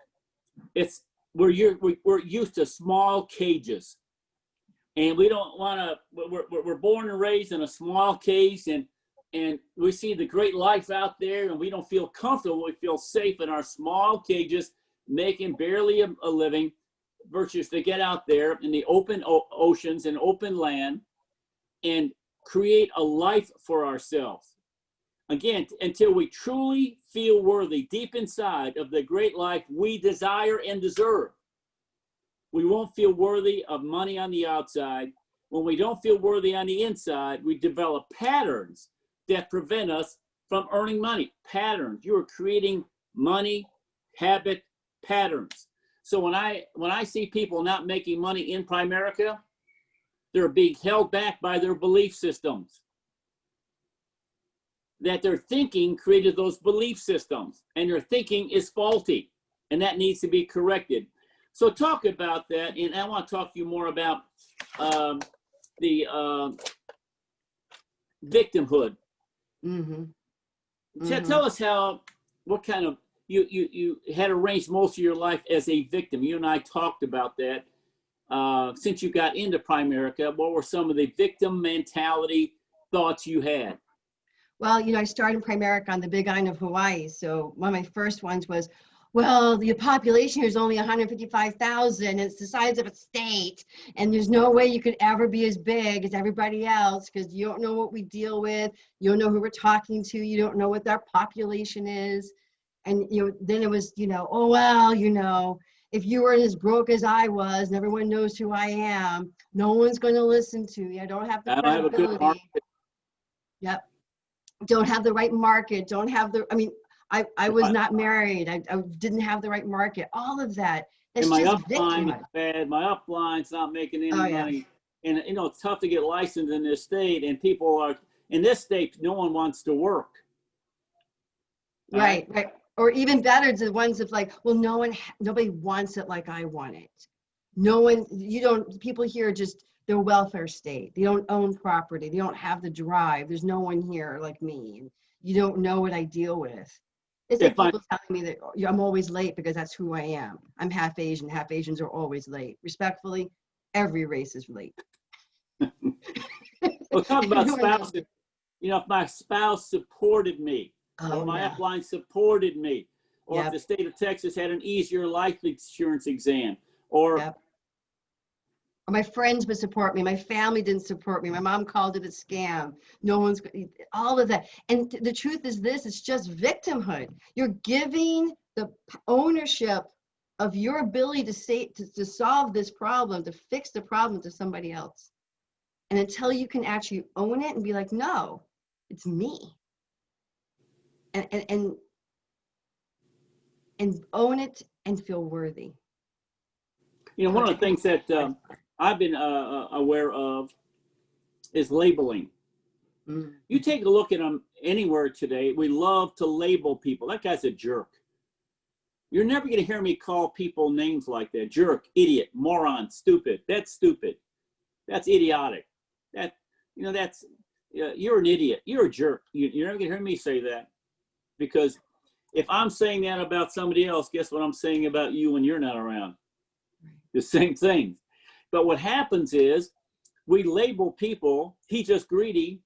We're used to small cages, and we don't want to. We're born and raised in a small cage, and we see the great life out there, and we don't feel comfortable. We feel safe in our small cages, making barely a living, versus to get out there in the open oceans and open land and create a life for ourselves. Again, until we truly feel worthy deep inside of the great life we desire and deserve. We won't feel worthy of money on the outside. When we don't feel worthy on the inside, we develop patterns that prevent us from earning money. Patterns. You are creating money, habit, patterns. So when I see people not making money in Primerica, they're being held back by their belief systems. That their thinking created those belief systems, and their thinking is faulty, and that needs to be corrected. So talk about that, and I want to talk to you more about the victimhood. Mm-hmm. Tell us what kind of, you had arranged most of your life as a victim. You and I talked about that. Since you got into Primerica, what were some of the victim mentality thoughts you had? Well, you know, I started Primerica on the Big Island of Hawaii. So one of my first ones was, well, the population here is only 155,000. It's the size of a state. And there's no way you could ever be as big as everybody else, because you don't know what we deal with. You don't know who we're talking to. You don't know what their population is. And, you know, then it was, you know, oh, well, you know, if you were as broke as I was and everyone knows who I am, no one's going to listen to you. I don't have the credibility. I have a good market. Yep. Don't have the right market. Don't have the, I mean, I was not married. I didn't have the right market. All of that. That's and my just upline is bad. My upline's not making any money. Yeah. And, you know, it's tough to get licensed in this state. And people are, in this state, no one wants to work. Right. Or even better, the ones of like, well, nobody wants it like I want it. No one, people here are just, they're welfare state. They don't own property. They don't have the drive. There's no one here like me. And you don't know what I deal with. It's like people telling me that I'm always late because that's who I am. I'm half Asian. Half Asians are always late. Respectfully, every race is late. Well, talk about spouses. If my spouse supported me, or my upline supported me, or if the state of Texas had an easier life insurance exam, or my friends would support me. My family didn't support me. My mom called it a scam. No one's, all of that. And the truth is this, it's just victimhood. You're giving the ownership of your ability to solve this problem, to fix the problem to somebody else. And until you can actually own it and be like, no, it's me. And own it and feel worthy. One of the things that I've been aware of is labeling. Mm. You take a look at them anywhere today. We love to label people. That guy's a jerk. You're never going to hear me call people names like that. Jerk, idiot, moron, stupid. That's stupid. That's idiotic. You're an idiot. You're a jerk. You're never going to hear me say that, because if I'm saying that about somebody else, guess what I'm saying about you when you're not around? The same thing. But what happens is we label people, he's just greedy,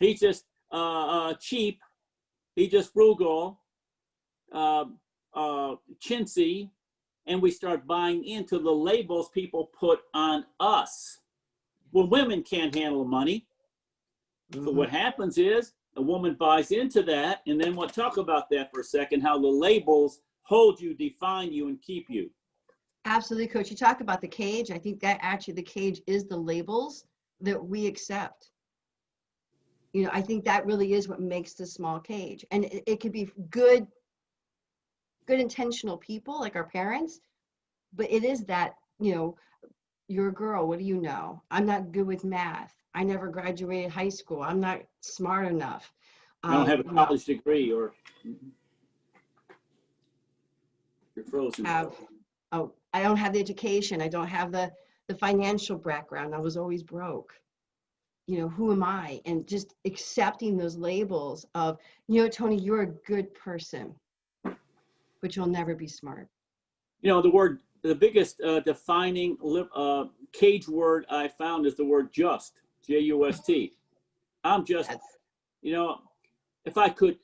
he's just cheap, he's just frugal, chintzy, and we start buying into the labels people put on us. Well, women can't handle money. So what happens is a woman buys into that, and then we'll talk about that for a second, how the labels hold you, define you, and keep you. Absolutely, Coach. You talk about the cage. I think that actually the cage is the labels that we accept. I think that really is what makes the small cage. And it could be good intentional people like our parents, but it is that, you're a girl, what do you know? I'm not good with math. I never graduated high school. I'm not smart enough. I don't have a college degree, or you're frozen. I don't have the education. I don't have the financial background. I was always broke. Who am I? And just accepting those labels of, Toni, you're a good person, but you'll never be smart. The biggest defining cage word I found is the word just, J-U-S-T. I'm just, if I could,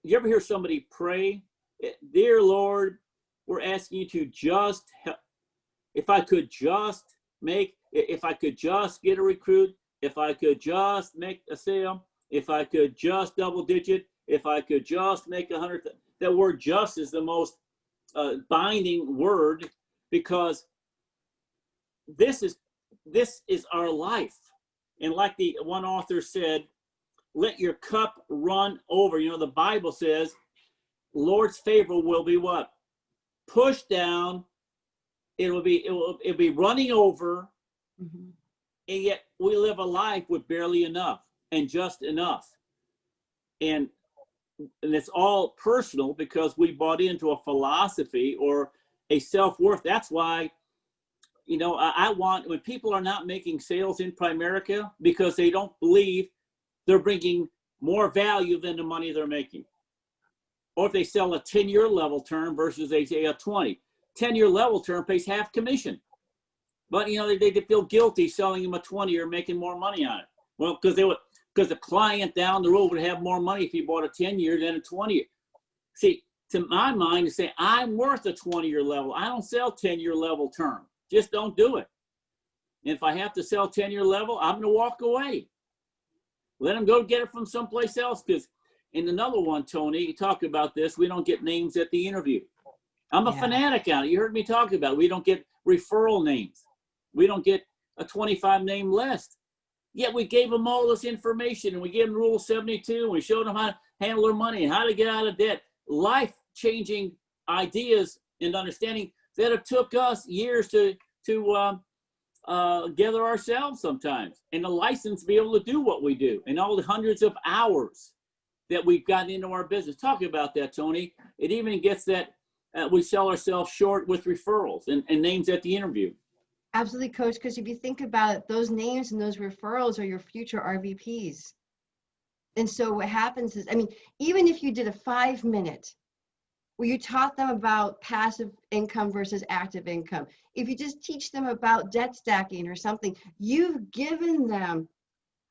you ever hear somebody pray, dear Lord, we're asking you to just help. If I could just get a recruit, if I could just make a sale, if I could just double digit, if I could just make 100, that word just is the most binding word, because this is our life. And like the one author said, let your cup run over. The Bible says, Lord's favor will be what? Pushed down. It'll be running over. Mm-hmm. And yet we live a life with barely enough and just enough. And it's all personal, because we bought into a philosophy or a self-worth. That's why, I want, when people are not making sales in Primerica because they don't believe they're bringing more value than the money they're making. Or if they sell a 10-year level term versus a 10-year level term pays half commission. But, they feel guilty selling them a 20 or making more money on it. Well, because the client down the road would have more money if he bought a 10-year than a 20-year. See, to my mind, to say I'm worth a 20-year level. I don't sell 10-year level term. Just don't do it. And if I have to sell 10-year level, I'm going to walk away. Let them go get it from someplace else. Because in another one, Toni, you talk about this, we don't get names at the interview. I'm a fanatic on it. You heard me talk about it. We don't get referral names. We don't get a 25 name list. Yet we gave them all this information, and we gave them Rule 72, and we showed them how to handle their money and how to get out of debt. Life-changing ideas and understanding that it took us years to gather ourselves sometimes, and the license to be able to do what we do, and all the hundreds of hours that we've gotten into our business. Talk about that, Toni. It even gets that we sell ourselves short with referrals and names at the interview. Absolutely, Coach, because if you think about it, those names and those referrals are your future RVPs. And so what happens is, I mean, even if you did a 5-minute where you taught them about passive income versus active income, if you just teach them about debt stacking or something, you've given them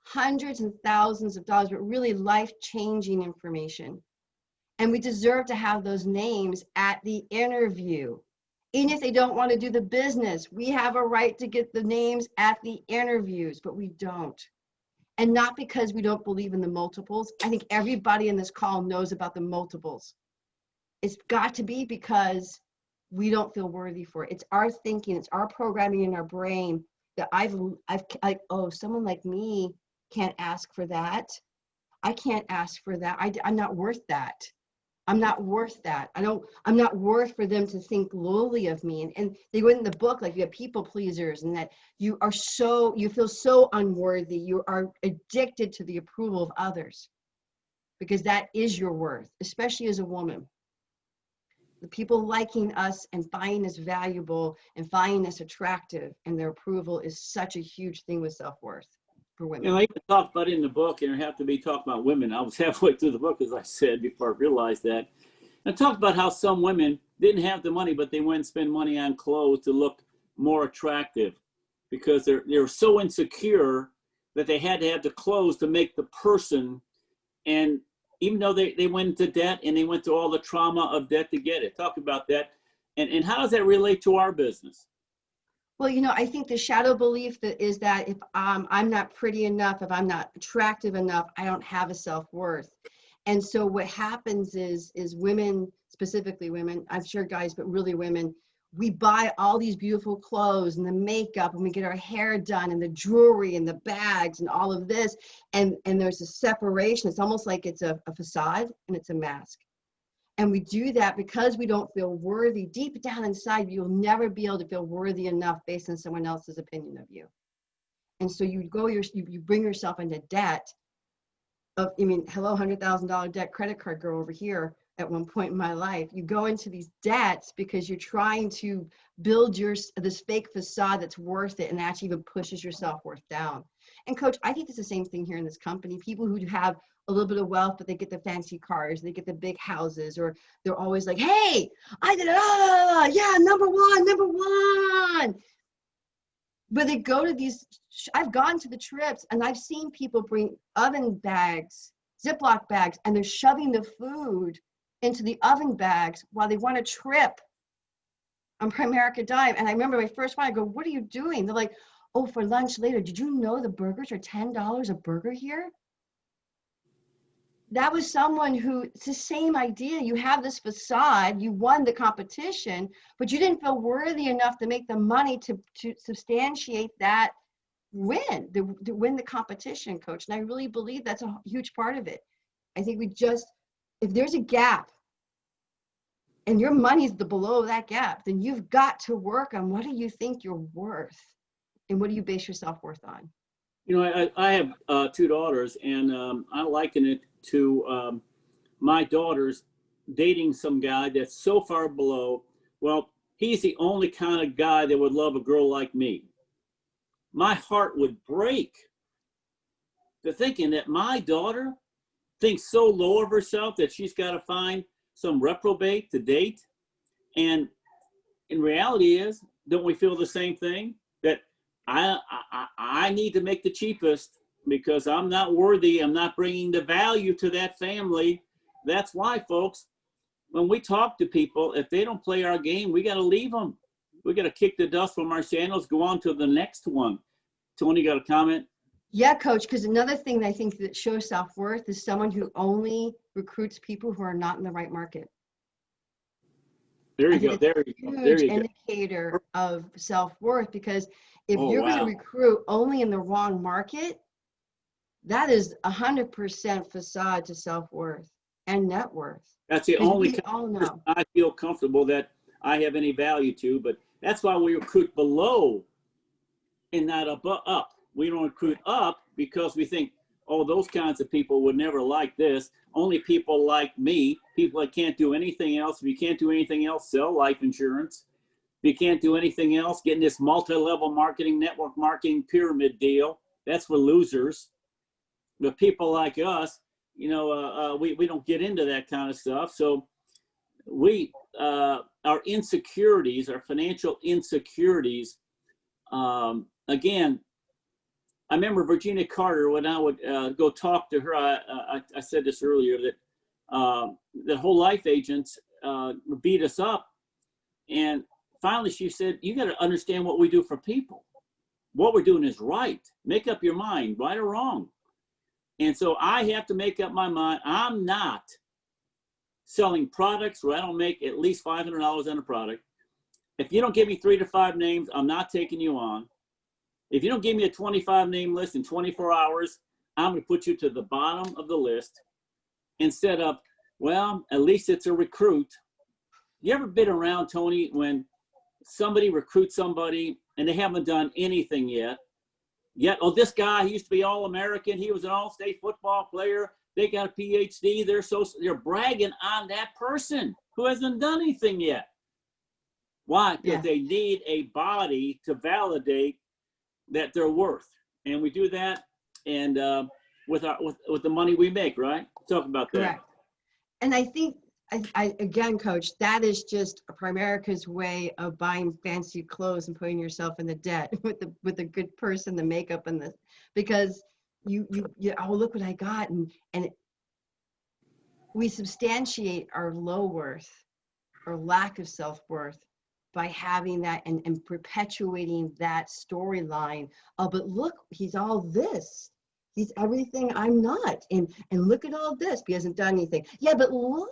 hundreds and thousands of dollars, but really life-changing information. And we deserve to have those names at the interview. Even if they don't want to do the business, we have a right to get the names at the interviews, but we don't. And not because we don't believe in the multiples. I think everybody in this call knows about the multiples. It's got to be because we don't feel worthy for it. It's our thinking, it's our programming in our brain that oh, someone like me can't ask for that. I can't ask for that. I'm not worth that. I'm not worth that. I'm not worth for them to think lowly of me. And they went in the book, like you have people pleasers and that you feel so unworthy. You are addicted to the approval of others because that is your worth, especially as a woman. The people liking us and finding us valuable and finding us attractive and their approval is such a huge thing with self-worth for women. You know, I even talked about it in the book, and I have to be talking about women. I was halfway through the book, as I said, before I realized that. I talked about how some women didn't have the money, but they went and spend money on clothes to look more attractive because they're so insecure that they had to have the clothes to make the person. And even though they went into debt and they went through all the trauma of debt to get it. Talk about that. And how does that relate to our business? Well, you know, I think the shadow belief is that if I'm not pretty enough, if I'm not attractive enough, I don't have a self-worth. And so what happens is women, specifically women, I'm sure guys, but really women, we buy all these beautiful clothes and the makeup and we get our hair done and the jewelry and the bags and all of this. And there's a separation. It's almost like it's a facade and it's a mask. And we do that because we don't feel worthy. Deep down inside, you'll never be able to feel worthy enough based on someone else's opinion of you. And so you bring yourself into debt hello, $100,000 debt credit card girl over here at one point in my life. You go into these debts because you're trying to build this fake facade that's worth it and actually even pushes your self-worth down. And Coach, I think it's the same thing here in this company. People who have a little bit of wealth, but they get the fancy cars, they get the big houses, or they're always like, hey, I did it, yeah, number one. But they go to these, I've gone to the trips and I've seen people bring oven bags, Ziploc bags, and they're shoving the food into the oven bags while they want a trip on Primerica Dime. And I remember my first one, I go, what are you doing? They're like, oh, for lunch later, did you know the burgers are $10 a burger here? That was someone who, it's the same idea. You have this facade, you won the competition, but you didn't feel worthy enough to make the money to substantiate that win, to win the competition, Coach. And I really believe that's a huge part of it. I think if there's a gap and your money's below that gap, then you've got to work on what do you think you're worth and what do you base your self-worth on? You know, I have 2 daughters, and I liken it to my daughters dating some guy that's so far below. Well, he's the only kind of guy that would love a girl like me. My heart would break to thinking that my daughter thinks so low of herself that she's got to find some reprobate to date. And in reality is, don't we feel the same thing? That I need to make the cheapest because I'm not worthy. I'm not bringing the value to that family. That's why, folks, when we talk to people, if they don't play our game, we got to leave them. We got to kick the dust from our sandals, go on to the next one. Toni, got a comment? Yeah, Coach, because another thing that I think that shows self-worth is someone who only recruits people who are not in the right market. There you go. There you go. There you go. Huge indicator of self-worth, because if you're going to recruit only in the wrong market, that is 100% facade to self-worth and net worth. That's the only person I feel comfortable that I have any value to, but that's why we recruit below and not up. We don't recruit up because we think, oh, those kinds of people would never like this. Only people like me, people that can't do anything else. If you can't do anything else, sell life insurance. If you can't do anything else, get in this multi-level marketing, network marketing pyramid deal. That's for losers. But people like us, we don't get into that kind of stuff. So our insecurities, our financial insecurities, again, I remember Virginia Carter, when I would go talk to her, I said this earlier, that the whole life agents beat us up. And finally she said, you got to understand what we do for people. What we're doing is right. Make up your mind, right or wrong. And so I have to make up my mind. I'm not selling products where I don't make at least $500 on a product. If you don't give me 3 to 5 names, I'm not taking you on. If you don't give me a 25 name list in 24 hours, I'm going to put you to the bottom of the list instead of, well, at least it's a recruit. You ever been around, Tony, when somebody recruits somebody and they haven't done anything yet? Oh, this guy, he used to be All-American. He was an all-state football player. They got a PhD. They're bragging on that person who hasn't done anything yet. Why? Because they need a body to validate that they're worth. And we do that and with the money we make, right? Talk about that. Correct. And I think, I again, Coach, that is just Primerica's way of buying fancy clothes and putting yourself in the debt with a good person, the makeup and the, because you oh, look what I got. And we substantiate our low worth or lack of self-worth by having that and perpetuating that storyline. Oh, but look, he's all this. He's everything I'm not. And look at all this. He hasn't done anything. Yeah, but look,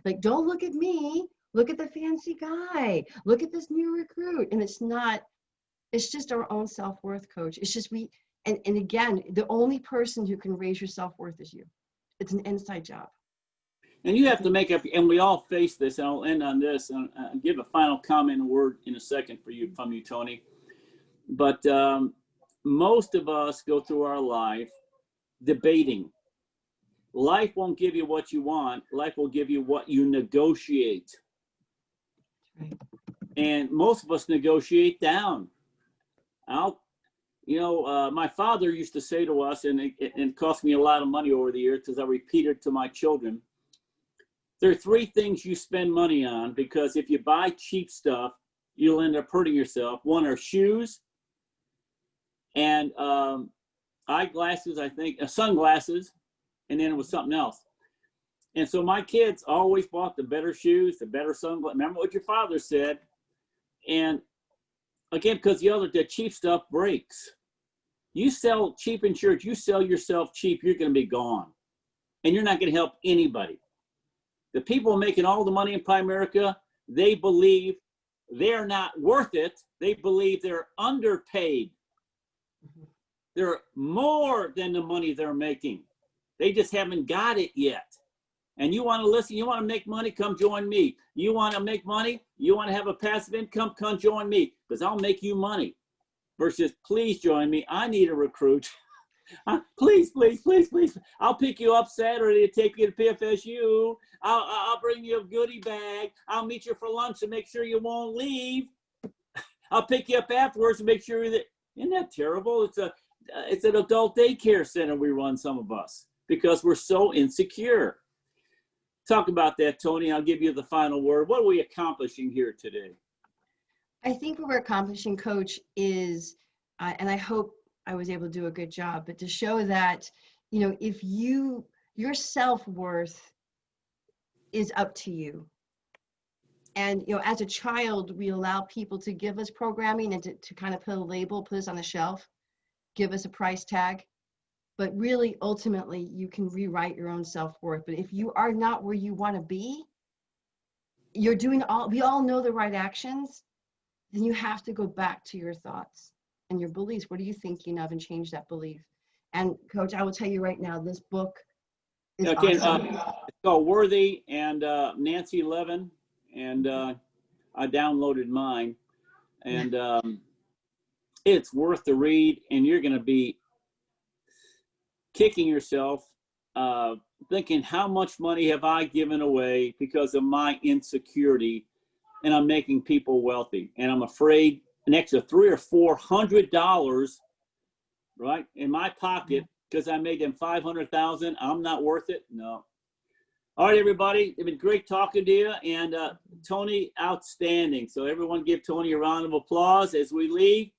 like, don't look at me. Look at the fancy guy. Look at this new recruit. And it's just our own self-worth, Coach. It's just and again, the only person who can raise your self-worth is you. It's an inside job. And you have to make up, and we all face this, and I'll end on this, and give a final comment and word in a second from you, Tony. But most of us go through our life debating. Life won't give you what you want. Life will give you what you negotiate. Right. And most of us negotiate down. My father used to say to us, and it cost me a lot of money over the years because I repeated to my children, there are 3 things you spend money on, because if you buy cheap stuff, you'll end up hurting yourself. One are shoes and eyeglasses, I think, sunglasses, and then it was something else. And so my kids always bought the better shoes, the better sunglasses. Remember what your father said. And again, because the cheap stuff breaks. You sell cheap insurance, you sell yourself cheap, you're going to be gone. And you're not going to help anybody. The people making all the money in Primerica, they believe they're not worth it. They believe they're underpaid. They're more than the money they're making. They just haven't got it yet. And you want to listen, you want to make money, come join me. You want to make money, you want to have a passive income, come join me, because I'll make you money. Versus, please join me, I need a recruit. Please, please, please, please. I'll pick you up Saturday to take you to PFSU. I'll bring you a goodie bag. I'll meet you for lunch to make sure you won't leave. I'll pick you up afterwards to make sure that, isn't that terrible? It's an adult daycare center we run, some of us, because we're so insecure. Talk about that, Toni. I'll give you the final word. What are we accomplishing here today? I think what we're accomplishing, Coach, is, and I hope I was able to do a good job, but to show that, if your self-worth is up to you. And, as a child, we allow people to give us programming and to kind of put a label, put us on the shelf, give us a price tag. But really, ultimately, you can rewrite your own self-worth. But if you are not where you want to be, we all know the right actions, then you have to go back to your thoughts and your beliefs. What are you thinking of, and change that belief? And Coach, I will tell you right now, this book is awesome. It's called Worthy, and Nancy Levin, and I downloaded mine, and it's worth the read, and you're going to be kicking yourself, thinking how much money have I given away because of my insecurity, and I'm making people wealthy, and I'm afraid an extra $300 or $400, right, in my pocket because I made them $500,000. I'm not worth it. No. All right, everybody. It's been great talking to you, and Toni, outstanding. So everyone, give Toni a round of applause as we leave.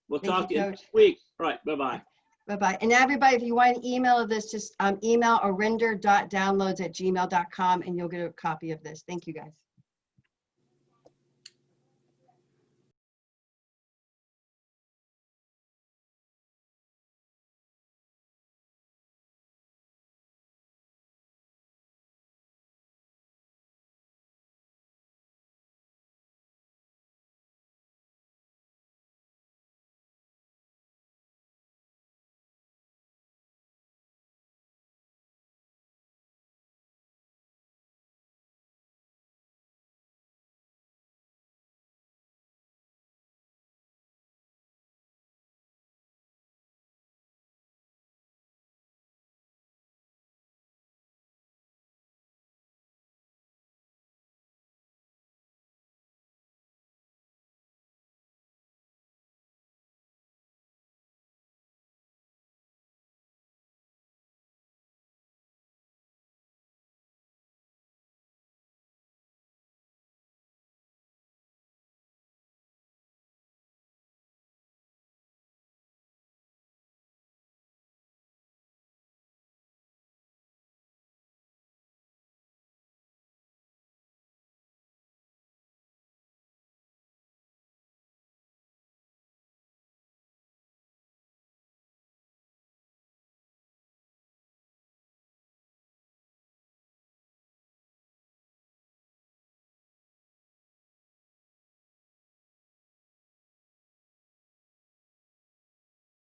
We'll talk to you next week. All right. Bye-bye. Bye-bye. And everybody, if you want an email of this, just email orender.downloads@gmail.com, and you'll get a copy of this. Thank you, guys.